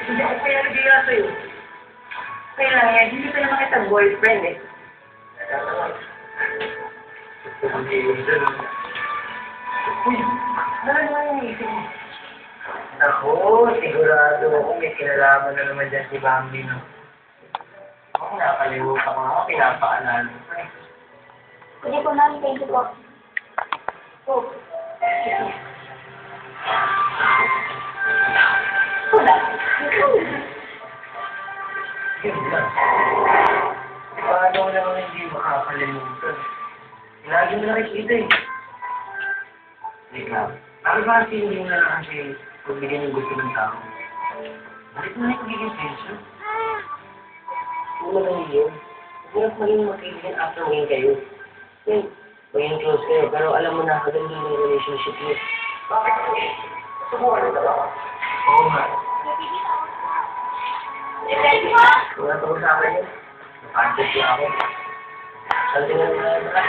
Hindi ako kaya nagaya sa'yo. Kaya lang yan, hindi ka naman kita boyfriend eh. Uy, ano naman yung isip mo? Ako, sigurado ako may kinalaman na naman dyan si Bambi, no? Ako, nakalimutan ko nga, pinapaalala ko eh. Hindi po, ma'am. Thank you po. Oh. Wala. Yun lang. Paano naman hindi makakalimutan? Lagi mo nakikita eh. Wait lang. Bakit ba hindi mo na lang kasi pagbigyan yung gusto ng tao? Bakit mo na yung pagiging tension? Ano lang yun? Hirap maging magkaibigan after maging kayo. Then, maging close kayo, pero alam mo na, maganda yung relationship niyo. Bakit ko eh? Subukan na ba? Oo nga. Wala ito sa akin yun. Nakantip niya ako. Saan tingnan mo na ba?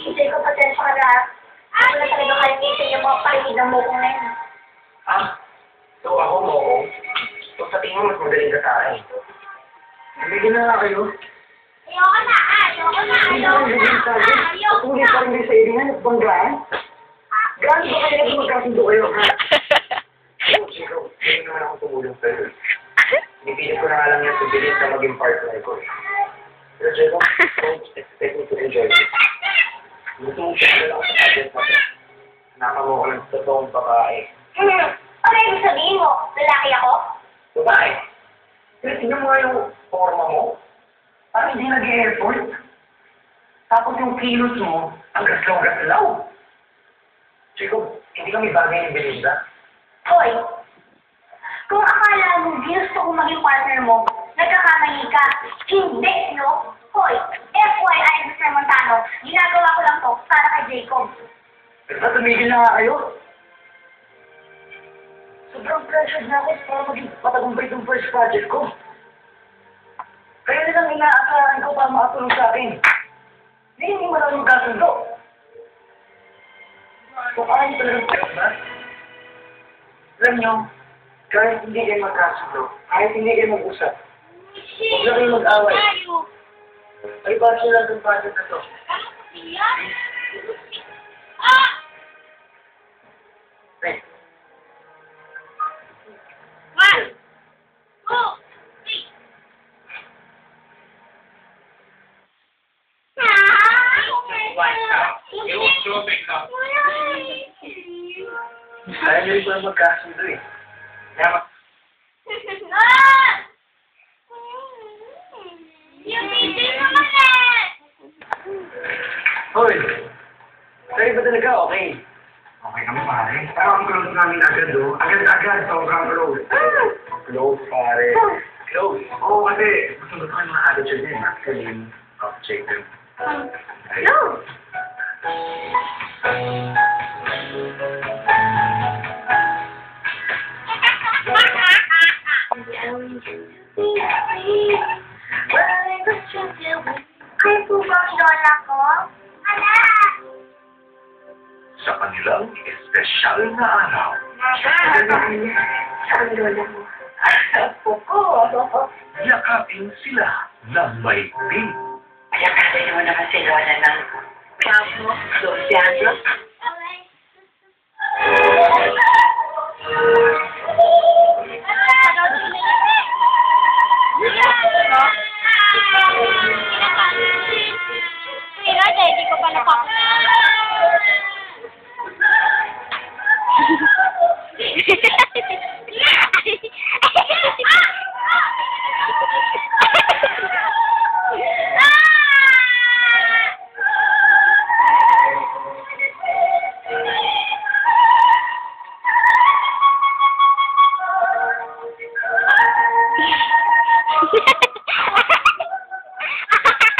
Hindi ko pasensya ka na. Ako na talaga kalimutin yung mga pakikigang mo ko ngayon. Ah? So ako mo ko? So sa tingin mo mas magaling ka sa akin. Nabigyan na nga kayo. Ayoko na! Ayoko na! Ayoko na! Ayoko Hindi na! pa rin kayo sa irihan at banggaan? Gaano ba kayo na magkasundo kayo, ha? Oo, Chico. Hindi naman ako tumulong sa'yo. Nipilit ko na nga lang yan sa bilis na maging partner ko. Pero Chico, don't expect me to enjoy it. Gusto mo siya na lang sa atin na to. Nakamo ko ng totoong babae. Ano yung sabihin mo? Lalaki ako? Babae? Pero tingnan mo nga yung forma mo. Parang hindi nag-e-airport. Tapos yung kilos mo, ang gaslaw-gaslaw. Chico, hindi kami bagay ni Belinda. Hoy! Kung akala mo gusto ko maging partner mo, nagkakamali ka. Hindi, no? Hoy! FYI, Mr. Montano, ginagawa ko lang to para kay Jacob. Pero sa tumigil na nga kayo. Sobrang pressured na ako para maging matagumpay itong first project ko. Kaya nilang inaasahan ko para makatulong sa akin. Hindi mo lang yung kasundo. Kung ayaw talagang pera, alam nyo, kahit hindi kayo magkasundo, kahit hindi kayo mag-usap, huwag na kayo mag-away. Ay, bakit lang itong project na to? Hey. Kaya nyo rin ko na magkasundo eh. Kaya Hoy! Sa'yo ba talaga okay? Okay kami pare. Pero ang close namin agad agad-agad, sobrang close. Close pare. Close. Oo kasi gusto ko yung mga attitude din. Actually, Jacob. Hello! Ay po ba ang lola ko? Ala! Sa kanilang espesyal na araw. Saan lola mo? Apo ko. Yakapin sila ng may pin. Ayakasin mo naman si Lola ng Pablo Luciano. Hindi ko pa napakita.